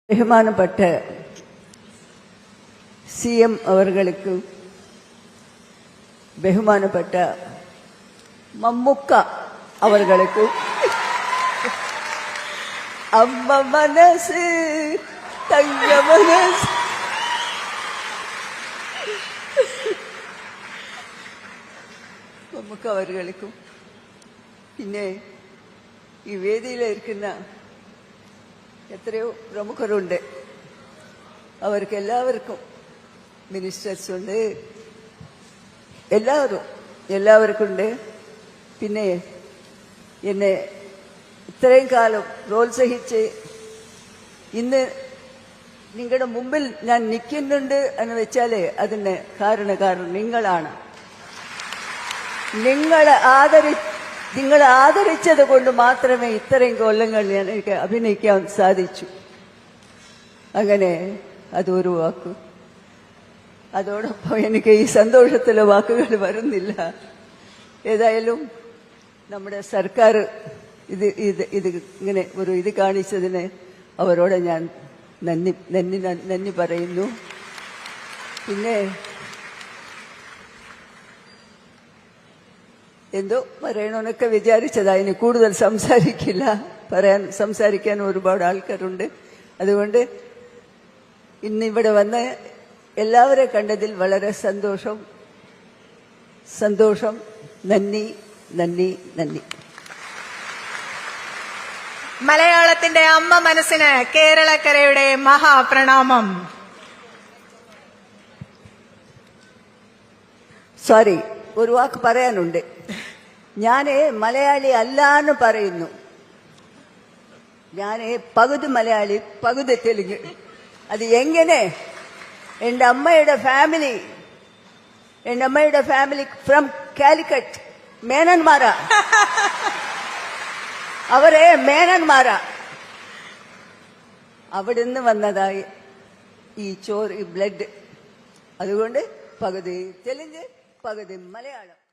ബഹുമാനപ്പെട്ട CM അവർക്ക്, ബഹുമാനപ്പെട്ട മമ്മുക്ക അവർക്ക്, അമ്മ മനസ്സ് തങ്ക മനസ്സ് മമ്മുക്ക അവർക്കും, പിന്നെ ഈ വേദിയിലിരിക്കുന്ന എത്രയോ പ്രമുഖരുണ്ട്. അവർക്ക് എല്ലാവർക്കും, മിനിസ്റ്റേഴ്സ് ഉണ്ട്, എല്ലാവർക്കുണ്ട്. പിന്നെ എന്നെ ഇത്രയും കാലം പ്രോത്സാഹിച്ച് ഇന്ന് നിങ്ങളുടെ മുമ്പിൽ ഞാൻ നിൽക്കുന്നുണ്ട് എന്ന് വെച്ചാല് അതിന് കാരണം നിങ്ങളാണ്. നിങ്ങളെ ആദരിച്ചത് കൊണ്ട് മാത്രമേ ഇത്രയും കൊല്ലങ്ങൾ എനിക്ക് അഭിനയിക്കാൻ സാധിച്ചു. അങ്ങനെ അതൊരു വാക്ക്. അതോടൊപ്പം എനിക്ക് ഈ സന്തോഷത്തിലെ വാക്കുകൾ വരുന്നില്ല. ഏതായാലും നമ്മുടെ സർക്കാർ ഇത് ഇങ്ങനെ ഒരു ഇത് കാണിച്ചതിന് അവരോട് ഞാൻ നന്ദി പറയുന്നു. പിന്നെ എന്തോ പറയണമെന്നൊക്കെ വിചാരിച്ചതാ. ഇനി കൂടുതൽ സംസാരിക്കാൻ ഒരുപാട് ആൾക്കാരുണ്ട്. അതുകൊണ്ട് ഇന്നിവിടെ വന്ന് എല്ലാവരെ കണ്ടതിൽ വളരെ സന്തോഷം. നന്ദി. മലയാളത്തിന്റെ അമ്മ മനസ്സിന് കേരളക്കരയുടെ മഹാപ്രണാമം. സോറി, ഒരു വാക്ക് പറയാനുണ്ട്. ഞാന് മലയാളി അല്ലാന്ന് പറയുന്നു. ഞാന് പകുതി മലയാളി പകുതി തെലുങ്ക്. അത് എങ്ങനെ? എന്റെ അമ്മയുടെ ഫാമിലി ഫ്രം കാലിക്കറ്റ്, മേനന്മാരാ. അവരെ മേനന്മാരാ. അവിടുന്ന് വന്നതായി ഈ ബ്ലഡ്. അതുകൊണ്ട് പകുതി തെലുങ്ക് പകുതി മലയാളം.